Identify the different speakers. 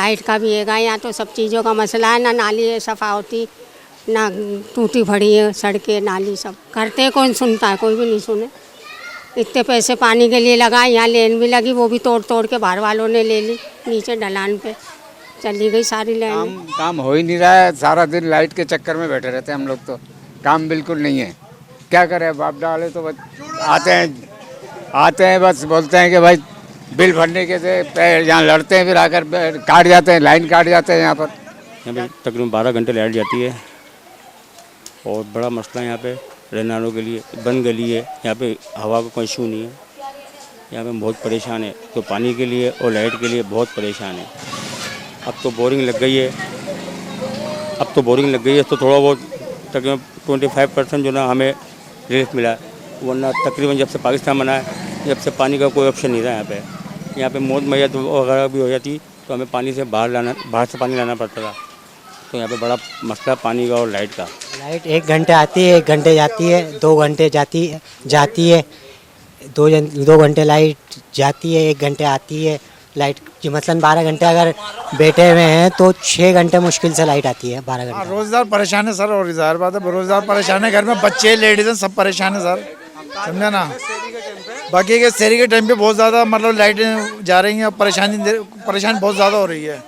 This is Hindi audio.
Speaker 1: लाइट का भी है यहाँ तो सब चीज़ों का मसला है, ना नाली है सफ़ा होती, ना टूटी फड़ी है सड़कें नाली सब। करते कौन सुनता है, कोई भी नहीं सुने। इतने पैसे पानी के लिए लगाए, यहाँ लेन भी लगी, वो भी तोड़ तोड़ के बाहर वालों ने ले ली, नीचे ढलान पे चली गई सारी लाइन।
Speaker 2: काम हो ही नहीं रहा है, सारा दिन लाइट के चक्कर में बैठे रहते हैं हम लोग। तो काम बिल्कुल नहीं है, क्या करें। बाप डाले तो बस आते हैं बस बोलते हैं कि भाई बिल भरने के से यहाँ लड़ते हैं, फिर आकर काट जाते हैं, लाइन काट जाते हैं यहाँ पे
Speaker 3: तकरीबन 12 घंटे लाइट जाती है और बड़ा मसला है यहाँ पे रहने वालों के लिए। बंद गली है, यहाँ पे हवा का कोई इशू नहीं है। यहाँ पे बहुत परेशान है, तो पानी के लिए और लाइट के लिए बहुत परेशान है। अब तो बोरिंग लग गई है, तो थोड़ा बहुत तकरीबन 25% जो ना हमें रिलीफ मिला है, वरना तकरीबन जब से पाकिस्तान बना है जब से पानी का कोई ऑप्शन नहीं था। यहाँ पे मौत मैयत वगैरह भी हो जाती तो हमें पानी से बाहर से पानी लाना पड़ता था। तो यहाँ पे बड़ा मसला पानी का और लाइट का।
Speaker 4: लाइट 1 घंटे आती है, 1 घंटे जाती है, 2 घंटे जाती है, 2 घंटे लाइट जाती है, 1 घंटे आती है लाइट की। मतलब 12 घंटे अगर बैठे हुए हैं तो 6 घंटे मुश्किल से लाइट आती है, 12 घंटे।
Speaker 5: रोजगार परेशान है सर, और ज़ाहिर बात है बेरोजगार परेशान है, घर में बच्चे लेडीज हैं सब परेशान है सर, समझा ना। बाकी के शहरी के टाइम पे बहुत ज़्यादा मतलब लाइटें जा रही हैं और परेशानी बहुत ज़्यादा हो रही है।